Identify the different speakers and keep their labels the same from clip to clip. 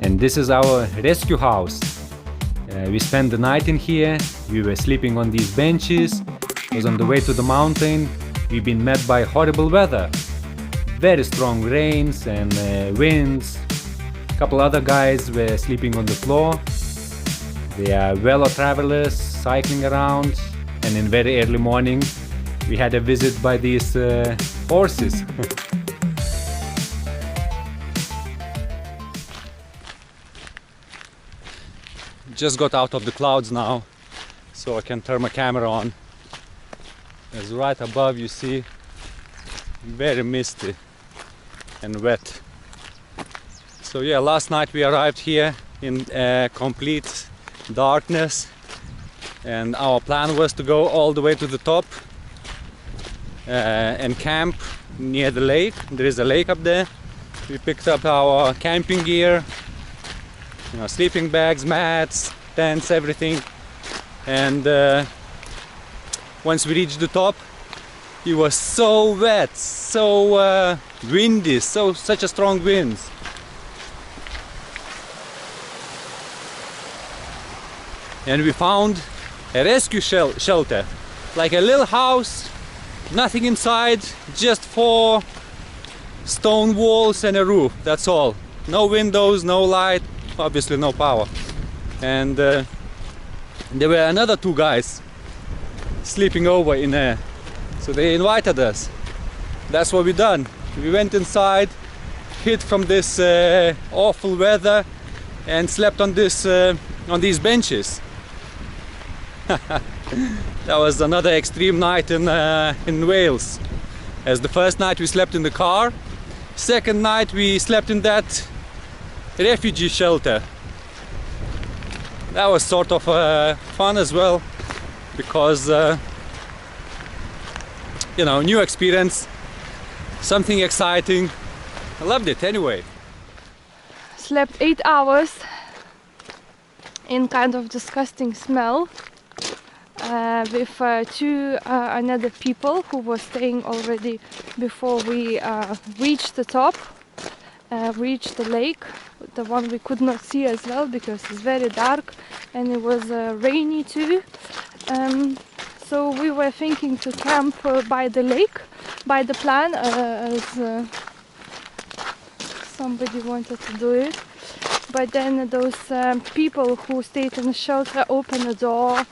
Speaker 1: And this is our rescue house. We spent the night in here. We were sleeping on these benches. It was on the way to the mountain. We've been met by horrible weather. Very strong rains and winds. A couple other guys were sleeping on the floor. They are fellow travelers cycling around. And in very early morning, we had a visit by these horses. Just got out of the clouds now, so I can turn my camera on. As right above you see, very misty and wet. So yeah, last night we arrived here in complete darkness, and our plan was to go all the way to the top and camp near the lake. There is a lake up there. We picked up our camping gear, sleeping bags, mats, tents, everything. And once we reached the top, it was so wet, so windy, such a strong winds. And we found a rescue shelter, like a little house, nothing inside, just 4 stone walls and a roof, that's all. No windows, no light, obviously no power. And there were another 2 guys sleeping over in there, so they invited us. That's what we done. We went inside, hid from this awful weather, and slept on these benches. That was another extreme night in Wales. As the first night we slept in the car, second night we slept in that refugee shelter. That was sort of fun as well, because new experience, something exciting. I loved it anyway.
Speaker 2: Slept 8 hours in kind of disgusting smell with 2 another people who were staying already before we reached the top, reached the lake, the one we could not see as well because it's very dark and it was rainy too. So we were thinking to camp by the lake, by the plan, as somebody wanted to do it. But then those people who stayed in the shelter opened the door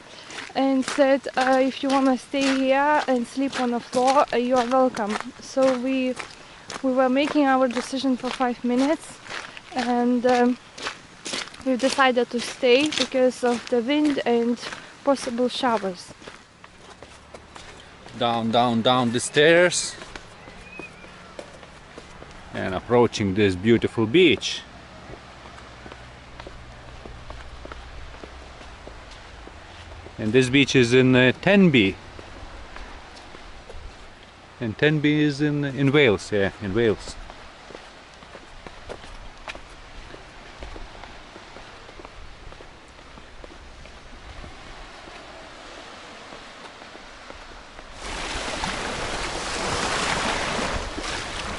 Speaker 2: and said, if you want to stay here and sleep on the floor, you are welcome. So we were making our decision for 5 minutes, and we decided to stay because of the wind and possible showers.
Speaker 1: Down the stairs and approaching this beautiful beach. And this beach is in Tenby. And Tenby is in Wales, yeah, in Wales.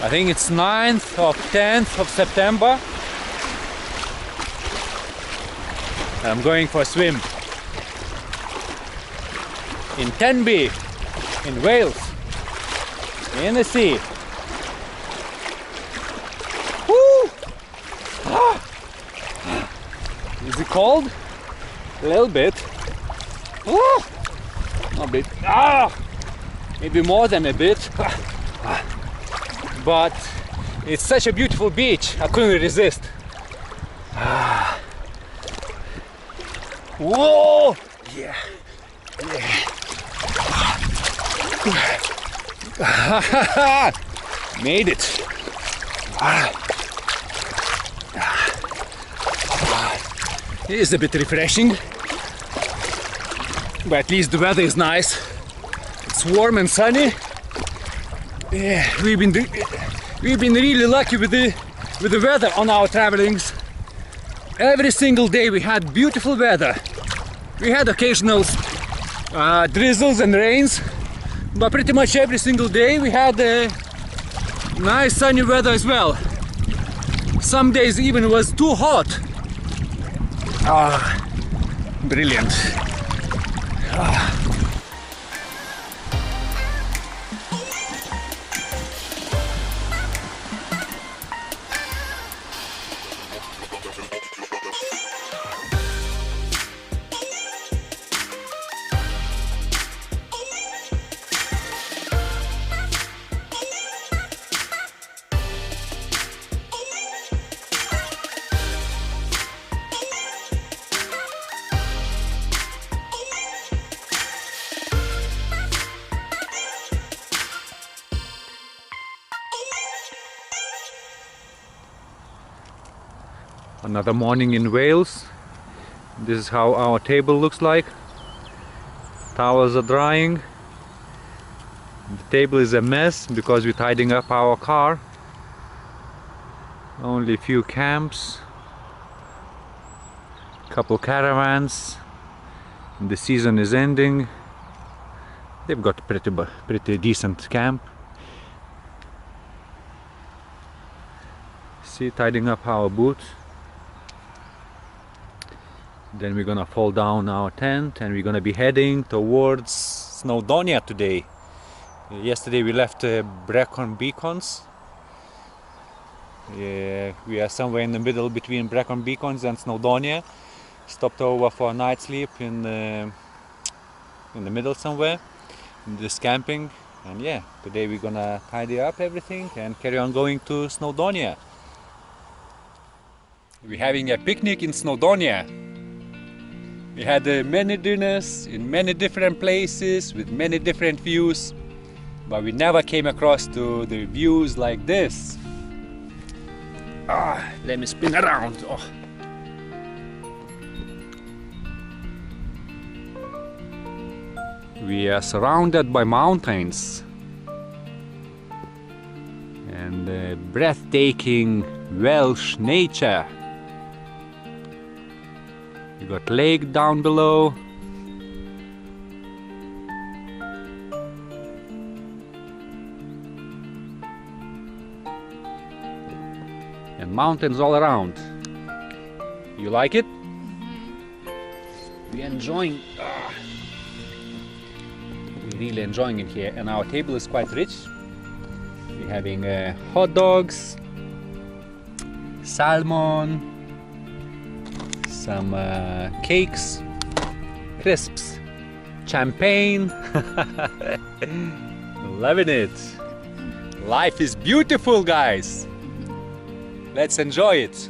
Speaker 1: I think it's 9th or 10th of September. I'm going for a swim in Tenby, in Wales, in the sea. Woo! Ah! Is it cold? A little bit. Oh! A bit. Ah! Maybe more than a bit. But it's such a beautiful beach, I couldn't resist. Ah. Whoa! Yeah. Yeah. Made it. It is a bit refreshing, but at least the weather is nice. It's warm and sunny. Yeah, we've been really lucky with the weather on our travelings. Every single day we had beautiful weather. We had occasional drizzles and rains, but pretty much every single day we had nice sunny weather as well. Some days even it was too hot, Ah, brilliant. Ah. Another morning in Wales. This is how our table looks like. Towels are drying. The table is a mess because we're tidying up our car. Only a few camps, couple caravans. The season is ending. They've got pretty decent camp. See, tidying up our boots. Then we're gonna fold down our tent and we're gonna be heading towards Snowdonia today. Yesterday we left Brecon Beacons. We are somewhere in the middle between Brecon Beacons and Snowdonia. Stopped over for a night sleep in the middle somewhere, in this camping. And yeah, today we're gonna tidy up everything and carry on going to Snowdonia. We're having a picnic in Snowdonia. We had many dinners in many different places with many different views, but we never came across to the views like this. Let me spin around. Oh. We are surrounded by mountains and breathtaking Welsh nature. We got lake down below. And mountains all around. You like it? We're enjoying. We're really enjoying it here, and our table is quite rich. We're having hot dogs, salmon, some cakes, crisps, champagne. Loving it. Life is beautiful, guys. Let's enjoy it.